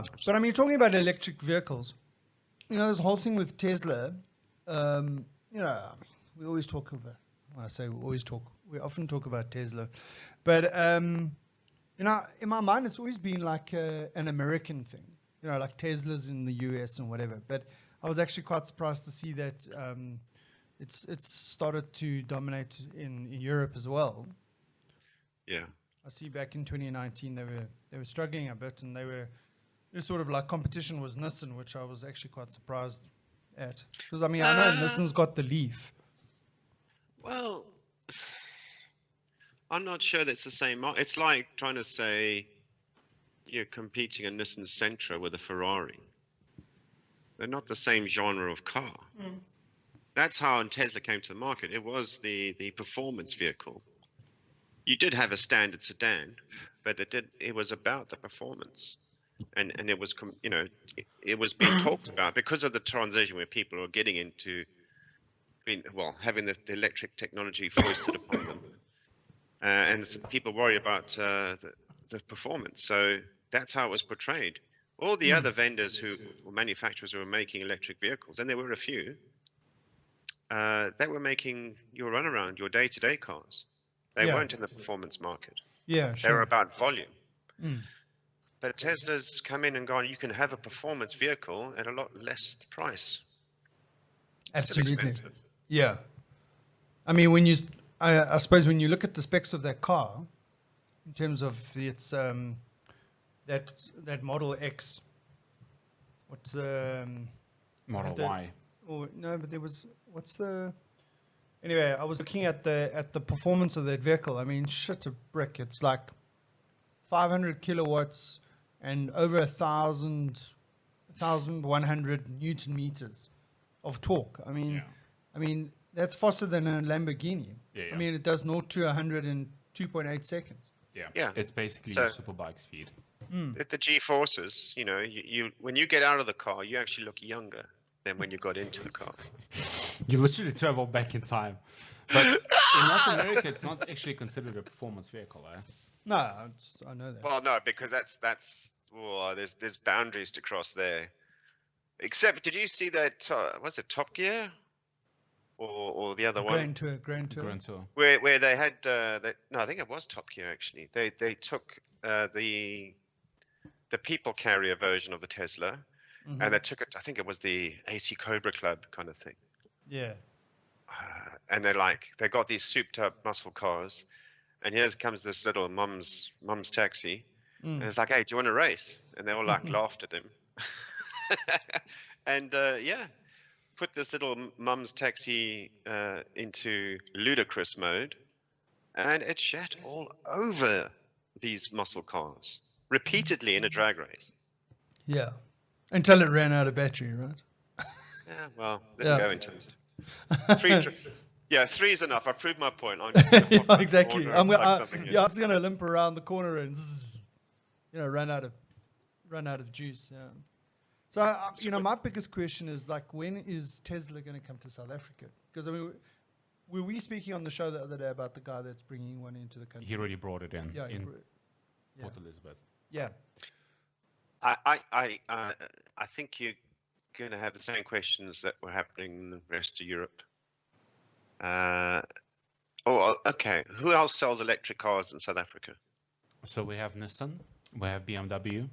Yeah, but I mean, talking about electric vehicles, this whole thing with Tesla, we always talk about, when I say we always talk, we often talk about Tesla, but, in my mind, it's always been like an American thing, like Tesla's in the US and whatever. But I was actually quite surprised to see that it's started to dominate in Europe as well. Yeah. I see back in 2019 they were struggling a bit, and their sort of like competition was Nissan, which I was actually quite surprised at, because I mean I know Nissan's got the Leaf. Well, I'm not sure that's the same. It's like trying to say you're competing a Nissan Sentra with a Ferrari. They're not the same genre of car. That's how Tesla came to the market. It was the performance vehicle. You did have a standard sedan, but it was about the performance, and it was it was being talked about because of the transition where people are getting into having the electric technology foisted upon them, and some people worry about the performance. So that's how it was portrayed. All the other vendors or manufacturers who were making electric vehicles, and there were a few, they were making your runaround, your day-to-day cars. They weren't in the performance market. Yeah, They were sure. about volume. But Tesla's come in and gone, you can have a performance vehicle at a lot less price. Absolutely. Still expensive. Yeah. I mean, I suppose when you look at the specs of that car, in terms of its that Model X, what's Model Y. Oh no, but there was Anyway, I was looking at the performance of that vehicle. I mean, shit a brick. It's like 500 kilowatts and over 1,100 Newton meters of torque. I mean that's faster than a Lamborghini. Yeah. I mean, it does 0 to 100 in 2.8 seconds. Yeah. It's basically your superbike speed. The G-forces, you when you get out of the car, you actually look younger than when you got into the car. You literally travel back in time. But in North America, it's not actually considered a performance vehicle, eh? No, I know that. Well, no, because there's boundaries to cross there. Except, did you see that? Was it Top Gear, or the other one? Grand Tour. Where they had no, I think it was Top Gear actually. They took the people carrier version of the Tesla, and they took it. I think it was the AC Cobra Club kind of thing. Yeah. And they got these souped up muscle cars, and here comes this little mum's taxi, and it's like, hey, do you want to race? And they all laughed at him, and put this little mum's taxi into ludicrous mode, and it shat all over these muscle cars repeatedly in a drag race. Yeah. Until it ran out of battery, right? Yeah, well, didn't go into it. Three is enough. I proved my point. I'm just exactly. I'm just gonna limp around the corner and run out of juice. Yeah. So my biggest question is when is Tesla going to come to South Africa? Because I mean, were we speaking on the show the other day about the guy that's bringing one into the country? He already brought it in. Yeah, Port Elizabeth. Yeah. I think you're going to have the same questions that were happening in the rest of Europe. Okay. Who else sells electric cars in South Africa? So we have Nissan, we have BMW,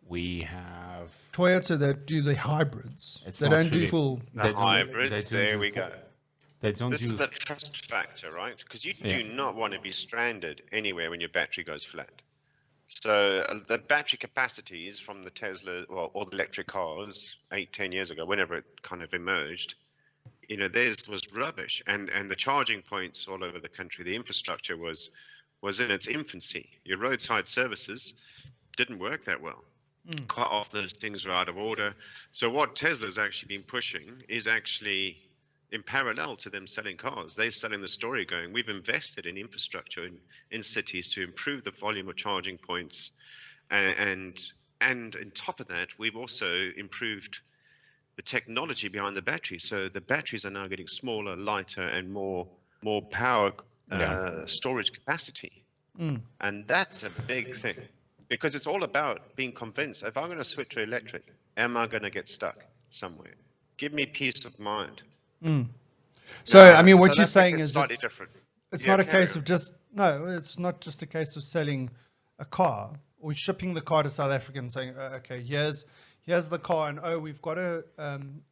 we have Toyota that do the hybrids. It's they not don't do really- full. The hybrids. There we go. They don't This do is the trust factor, right? Because you do not want to be stranded anywhere when your battery goes flat. So the battery capacities from the Tesla, or the electric cars 8-10 years ago, whenever it kind of emerged, theirs was rubbish. And the charging points all over the country, the infrastructure was in its infancy. Your roadside services didn't work that well. Quite often those things are out of order. So what Tesla's actually been pushing is actually in parallel to them selling cars. They're selling the story going, we've invested in infrastructure in cities to improve the volume of charging points. And on top of that, we've also improved the technology behind the battery. So the batteries are now getting smaller, lighter, and more power storage capacity. And that's a big thing. because it's all about being convinced. If I'm going to switch to electric, am I going to get stuck somewhere? Give me peace of mind. So, Now, I mean, what South you're Africa saying is is slightly different. it's Yeah, not a carry case on. of just, no, it's not just a case of selling a car or shipping the car to South Africa and saying, okay, here's the car, and we've got a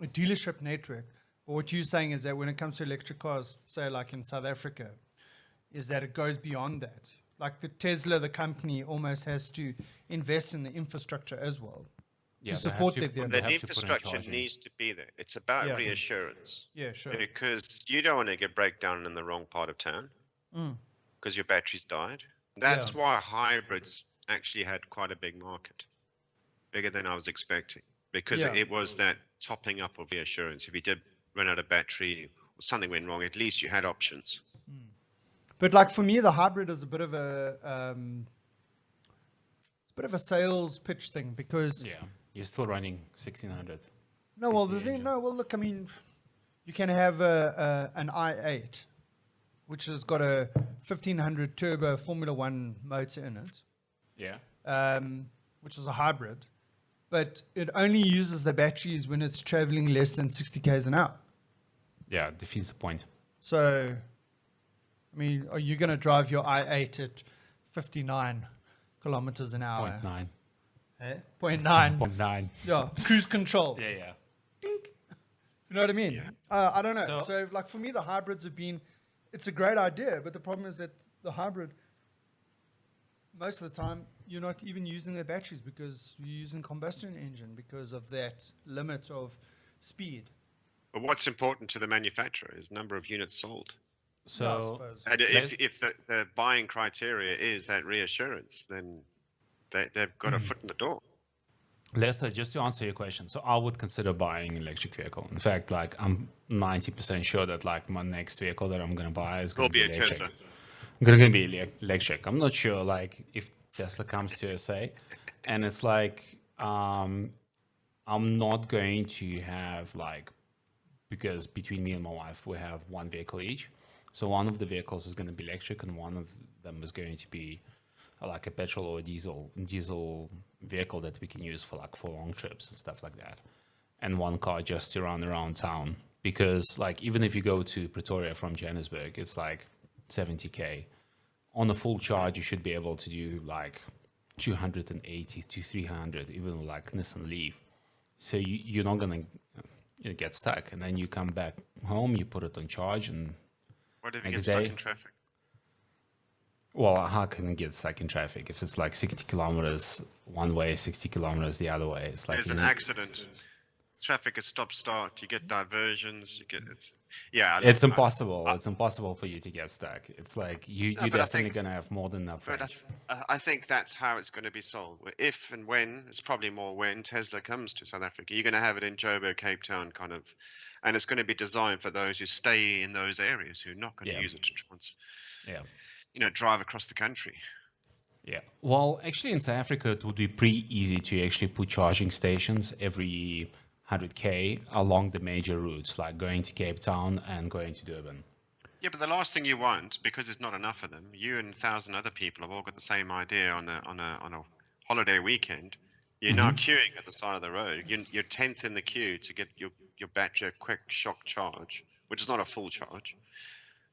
dealership network. But what you're saying is that when it comes to electric cars, say like in South Africa, is that it goes beyond that. Like the Tesla, the company almost has to invest in the infrastructure as well Yeah, to they have support to- their they vehicle. The have to put in infrastructure charging. needs to be there. It's about Yeah. reassurance. Yeah, sure. Because you don't want to get breakdown in the wrong part of town because your battery's died. That's Yeah. why hybrids actually had quite a big market, bigger than I was expecting, because Yeah. it was that topping up of reassurance. If you did run out of battery or something went wrong, at least you had options. But like for me, the hybrid is a bit of a sales pitch thing because Yeah, you're still running 1600. no, well DC the thing, engine. no, well look, I mean, you can have an i8, which has got a 1500 turbo Formula One motor in it, Yeah. which is a hybrid, but it only uses the batteries when it's traveling less than 60 k's an hour. Yeah, defeats the point. So, I mean, are you going to drive your i8 at 59 kilometers an hour? 0.9. Eh? 0.9. 0.9. Yeah, cruise control. Yeah, yeah. You know what I mean? Yeah. I don't know. So- So, like for me, the hybrids have been, it's a great idea, but the problem is that the hybrid, most of the time, you're not even using their batteries because you're using combustion engine because of that limit of speed. But what's important to the manufacturer is number of units sold. So, Yeah, I suppose. And Let's- if the buying criteria is that reassurance, then they've got a foot in the door. Lester, just to answer your question, so I would consider buying an electric vehicle. In fact, like I'm 90% sure that like my next vehicle that I'm gonna buy is Will gonna be a electric. Tesla. Gonna be electric. I'm not sure like if Tesla comes to SA, and it's like I'm not going to have like, because between me and my wife we have one vehicle each, so one of the vehicles is going to be electric and one of them is going to be like a petrol or a diesel vehicle that we can use for like for long trips and stuff like that, and one car just to run around town, because like even if you go to Pretoria from Johannesburg, it's like 70k. On a full charge you should be able to do like 280 to 300, even like Nissan Leaf. So you're not gonna get stuck, and then you come back home, you put it on charge, and What if you Next get stuck day. in traffic? well, how can it get stuck in traffic if it's like 60 kilometers one way, 60 kilometers the other way? It's like There's an accident. Traffic is stop start. You get diversions. You get it's yeah. it's impossible. It's impossible for you to get stuck. It's like you're but I definitely think- gonna have more than enough But range. I think that's how it's going to be sold. If and when, it's probably more when Tesla comes to South Africa, you're going to have it in Joburg, Cape Town, kind of, and it's going to be designed for those who stay in those areas who are not going to Yeah. use it to Yeah. drive across the country. Yeah. Well, actually, in South Africa, it would be pretty easy to actually put charging stations every 100k along the major routes, like going to Cape Town and going to Durban. Yeah, but the last thing you want, because there's not enough of them, you and 1,000 other people have all got the same idea on a holiday weekend. You're now queuing at the side of the road. You're 10th in the queue to get your battery a quick shock charge, which is not a full charge,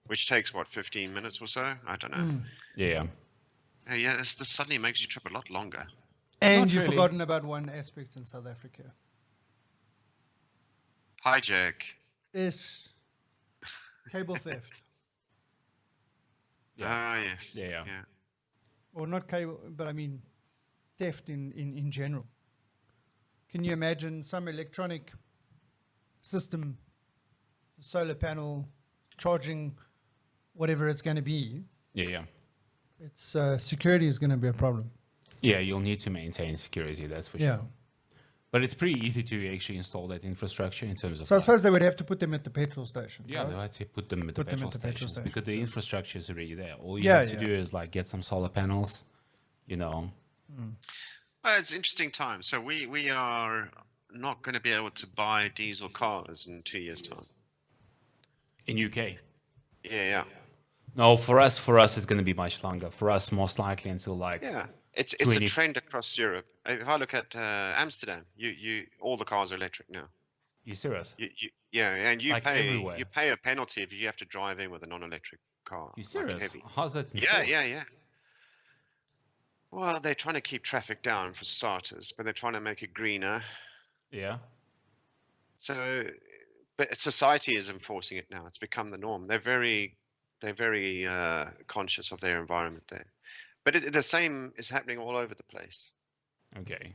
which takes what 15 minutes or so. I don't know. Yeah. Yeah, this suddenly makes your trip a lot longer. And Not you've really. forgotten about one aspect in South Africa. Hijack. Is cable theft. Yeah. Ah, yes. Yeah. Or not cable, but I mean theft in general. Can you imagine some electronic system, solar panel, charging whatever it's going to be? Yeah. It's security is going to be a problem. Yeah, you'll need to maintain security, that's for Yeah. sure. But it's pretty easy to actually install that infrastructure in terms of. So I like- suppose they would have to put them at the petrol station. yeah, right? they had to put them at Put the them petrol at the petrol stations because the stations, infrastructure is already there. All you Yeah, have to yeah. do is like get some solar panels, you know. It's interesting time. So we are not going to be able to buy diesel cars in 2 years' time. In UK. Yeah. No, for us, it's going to be much longer. For us, most likely until like Yeah, it's a 20. trend across Europe. If I look at Amsterdam, all the cars are electric now. You serious? Yeah, and Like everywhere. you pay a penalty if you have to drive in with a non-electric car, You like serious? heavy. How's that Yeah, enforced? yeah. Well, they're trying to keep traffic down for starters, but they're trying to make it greener. Yeah. So, but society is enforcing it now. It's become the norm. They're very conscious of their environment there. But the same is happening all over the place. Okay.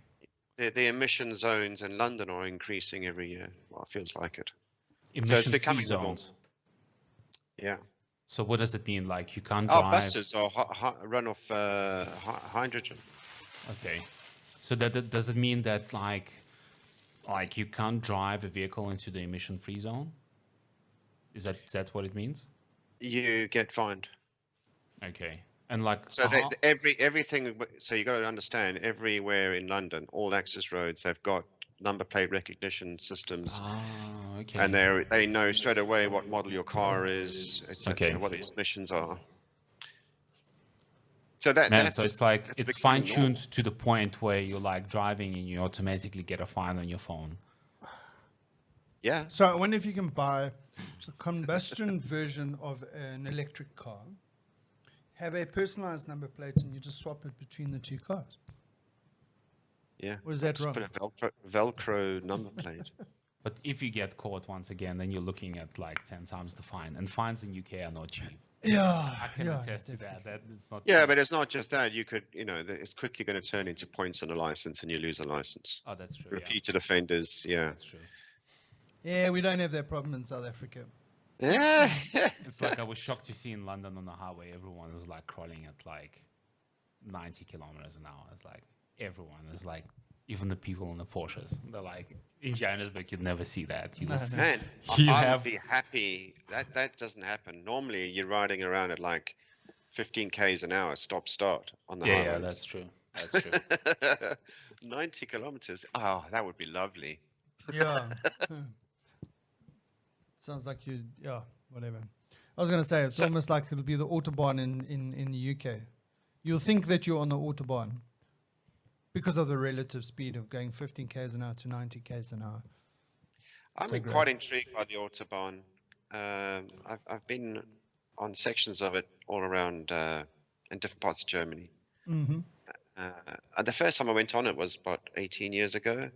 The emission zones in London are increasing every year. Well, it feels like it. So it's Emission-free becoming the norm. zones. Yeah. So what does it mean? Like you can't Our drive? buses are run off hydrogen. Okay. So does it mean that like you can't drive a vehicle into the emission-free zone? Is that what it means? You get fined. Okay. And like So everything. So you got to understand, everywhere in London, all access roads, they've got number plate recognition systems, okay. and they know straight away what model your car is, etc., Okay. what the emissions are. So Man, that's so it's like that's it's becoming normal. fine-tuned to the point where you're like driving and you automatically get a fine on your phone. Yeah. So I wonder if you can buy a combustion version of an electric car, have a personalized number plate, and you just swap it between the two cars. Yeah. Or is that Just wrong? put a Velcro number plate. But if you get caught once again, then you're looking at like 10 times the fine. And fines in UK are not cheap. Yeah, I can yeah, attest to definitely. that. It's not Yeah, cheap. but it's not just that. You could, it's quickly going to turn into points on a license, and you lose a license. Oh, that's true. Yeah, Repeated offenders. Yeah. that's true. Yeah, we don't have that problem in South Africa. Yeah. It's like I was shocked to see in London on the highway, everyone is like crawling at like 90 kilometers an hour. It's like everyone is like, even the people in the Porsches. They're like, in Johannesburg, you'd never see that. You just, Man, you I have would be happy that doesn't happen. Normally, you're riding around at like 15 k's an hour, stop start on the yeah, highways. that's true. That's true. 90 kilometers. Oh, that would be lovely. Yeah. Sounds like whatever. I was going to say, it's So- almost like it'll be the Autobahn in the UK. You'll think that you're on the Autobahn because of the relative speed of going 15 k's an hour to 90 k's an hour. I'm So quite great. intrigued by the Autobahn. I've been on sections of it all around in different parts of Germany. Mm-hmm. And the first time I went on it was about 18 years ago.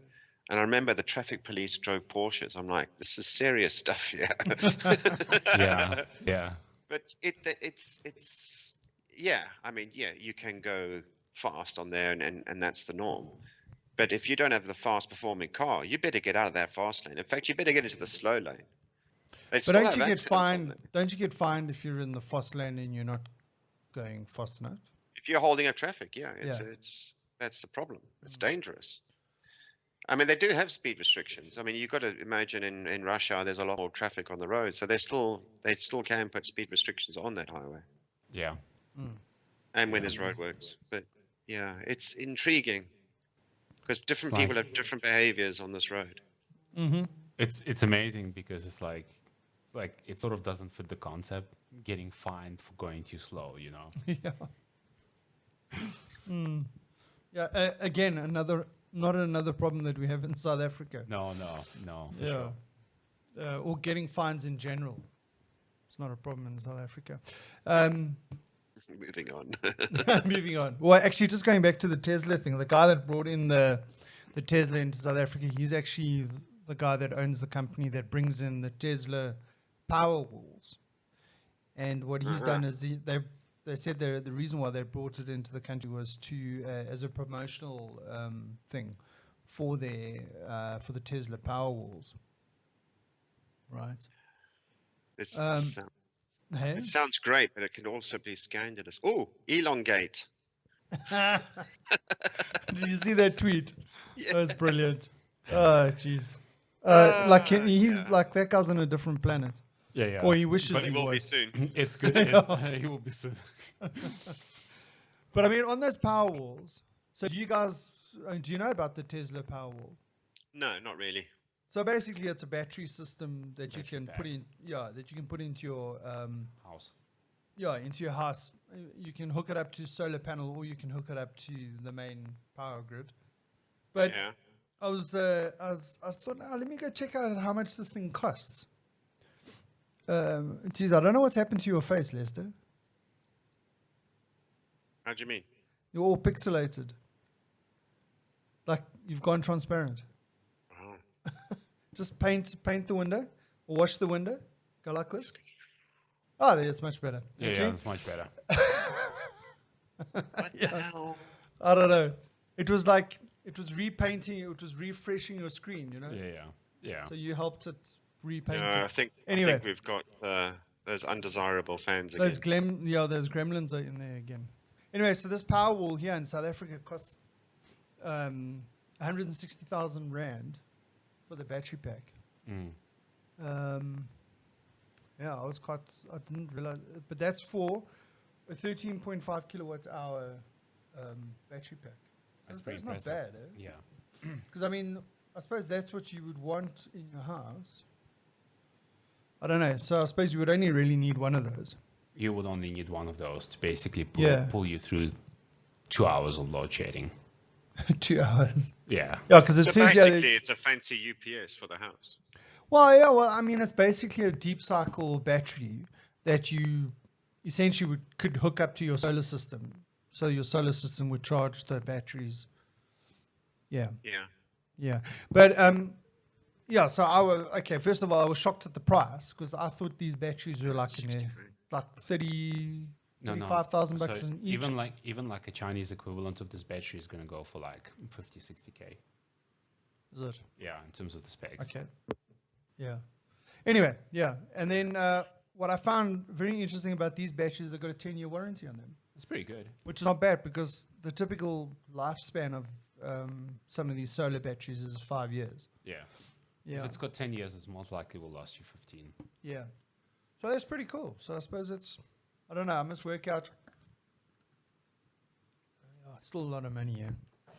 And I remember the traffic police drove Porsches. I'm like, this is serious stuff here. Yeah, yeah. But it's yeah. I mean, yeah, you can go fast on there, and that's the norm. But if you don't have the fast performing car, you better get out of that fast lane. In fact, you better get into the slow lane. They But still don't have you get accidents on fined? there. Don't you get fined if you're in the fast lane and you're not going fast enough? If you're holding up traffic, yeah, Yeah. that's the problem. It's dangerous. I mean, they do have speed restrictions. I mean, you've got to imagine in rush hour, there's a lot more traffic on the road, so they still can put speed restrictions on that highway, Yeah. and when there's roadworks. But yeah, it's intriguing because different It's people like- have different behaviors on this road. Mm-hmm. It's amazing because it's like it sort of doesn't fit the concept getting fined for going too slow, you know. Yeah. Yeah. Again, not another problem that we have in South Africa. No, for sure. Or getting fines in general. It's not a problem in South Africa. Moving on. Moving on. Well, actually, just going back to the Tesla thing, the guy that brought in the Tesla into South Africa, he's actually the guy that owns the company that brings in the Tesla power walls. And what he's done is they said the reason why they brought it into the country was to as a promotional thing for for the Tesla power walls. Right. This Hey? it sounds great, but it can also be scandalous. Oh, elongate. Did you see that tweet? Yeah. That was brilliant. Oh, jeez. He's like that guy's on a different planet, Yeah, yeah. or he wishes But he it will be was. soon. It's good. He will be soon. But I mean, on those power walls. So do you guys do you know about the Tesla power wall? No, not really. So basically, it's a battery system that you Battery can pack. put in. Yeah, that you can put into your House. Yeah, into your house. You can hook it up to solar panel, or you can hook it up to the main power grid. But Yeah. I thought, let me go check out how much this thing costs. Geez, I don't know what's happened to your face, Lester. How do you mean? You're all pixelated. Like you've gone transparent. Oh. Just paint the window, or wash the window. Go like this. Oh, there, it's much better. Yeah, Okay. yeah, that's much better. What the hell? I don't know. It was like it was repainting. It was refreshing your screen. You know. Yeah, yeah, yeah. So you helped it repaint I it. think Anyway, we've got those undesirable fans those again. those gremlins are in there again. Anyway, so this power wall here in South Africa costs 160,000 rand for the battery pack. Mm. Yeah, I didn't realize, but that's for a 13.5 kilowatt hour battery pack. That's So pretty it's not impressive. bad, eh? Yeah. Because I mean, I suppose that's what you would want in your house. I don't know. So I suppose you would only really need one of those. You would only need one of those to basically Yeah. pull you through 2 hours of load shedding. 2 hours. Yeah. Yeah, because it So says basically, it's a fancy UPS for the house. Well, yeah. Well, I mean, it's basically a deep cycle battery that you essentially could hook up to your solar system. So your solar system would charge the batteries. Yeah, Yeah. yeah. But yeah. So first of all, I was shocked at the price because I thought these batteries were like in 60 there, grand. like 30, No, no. 35,000 bucks So in each. even like a Chinese equivalent of this battery is going to go for like 50, 60K. Is it? Yeah, in terms of the specs. Okay. Yeah. Anyway, yeah. And then what I found very interesting about these batteries, they've got a 10-year warranty on them, It's pretty good. which is not bad because the typical lifespan of some of these solar batteries is 5 years. Yeah. Yeah. If it's got 10 years, it's most likely will last you 15. Yeah. So that's pretty cool. So I suppose I don't know, I must work out. It's still a lot of money, yeah.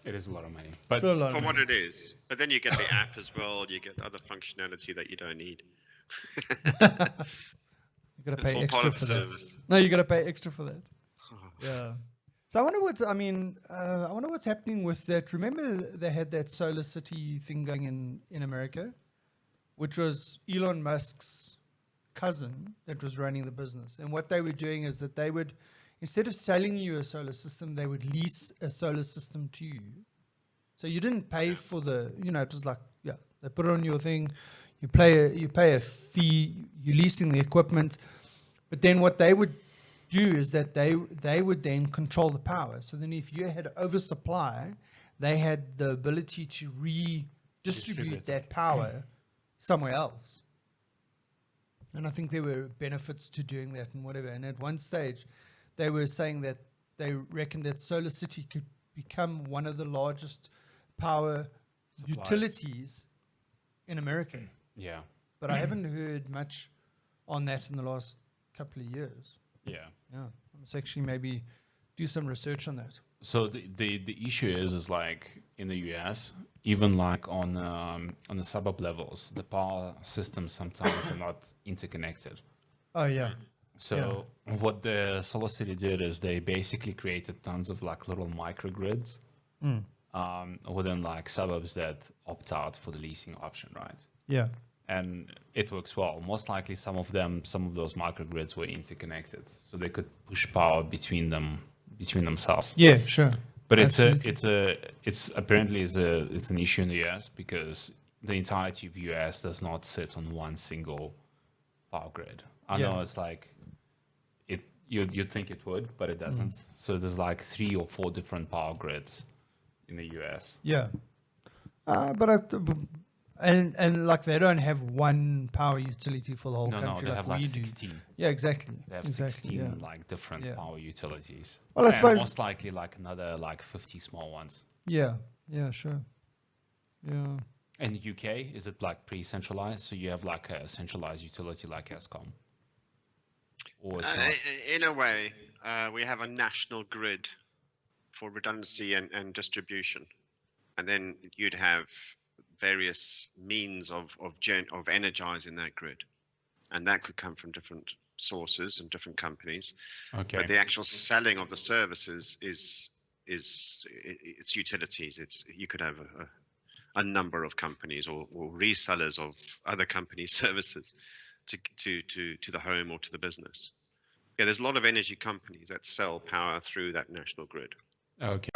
It is a lot of money. But Still a lot For of what money. it is. But then you get the app as well. You get other functionality that you don't need. You got to It's pay all extra part of for the that. service. No, you got to pay extra for that. Yeah. So I wonder I wonder what's happening with that. Remember they had that solar city thing going in America, which was Elon Musk's cousin that was running the business. And what they were doing is that they would, instead of selling you a solar system, they would lease a solar system to you. So you didn't pay for it was like, yeah, they put it on your thing, you pay a fee, you're leasing the equipment. But then what they would do is that they would then control the power. So then if you had oversupply, they had the ability to redistribute Distribute it. that power somewhere else. And I think there were benefits to doing that and whatever. And at one stage, they were saying that they reckoned that Solar City could become one of the largest power Suppliers. utilities in America. yeah. But I haven't heard much on that in the last couple of years. Yeah. Yeah, I must actually maybe do some research on that. So the issue is like in the US, even like on the suburb levels, the power systems sometimes are not interconnected. Oh yeah, So what the Solar City did is they basically created tons of like little microgrids within like suburbs that opt out for the leasing option, right? yeah, And it works well. Most likely, some of those microgrids were interconnected, so they could push power between themselves. yeah, sure. But Absolutely. it's apparently it's an issue in the US because the entirety of US does not sit on one single power grid. I Yeah. know it's like you'd think it would, but it doesn't. So there's like 3 or 4 different power grids in the US. Yeah, and like they don't have one power utility for the whole No, country they like have we like do. 16. Yeah, exactly. They have exactly. 16 Yeah. like different Yeah. power utilities. Well, I And suppose- most likely like another like 50 small ones. Yeah. Yeah. Sure. Yeah. In the UK, is it like pre-centralized? So you have like a centralized utility like Eskom, or it's not? In a way, we have a national grid for redundancy and distribution, and then you'd have various means of energizing that grid, and that could come from different sources and different companies. Okay. But the actual selling of the services is it's utilities. It's you could have a number of companies or resellers of other companies' services to the home or to the business. Yeah, there's a lot of energy companies that sell power through that national grid. Okay.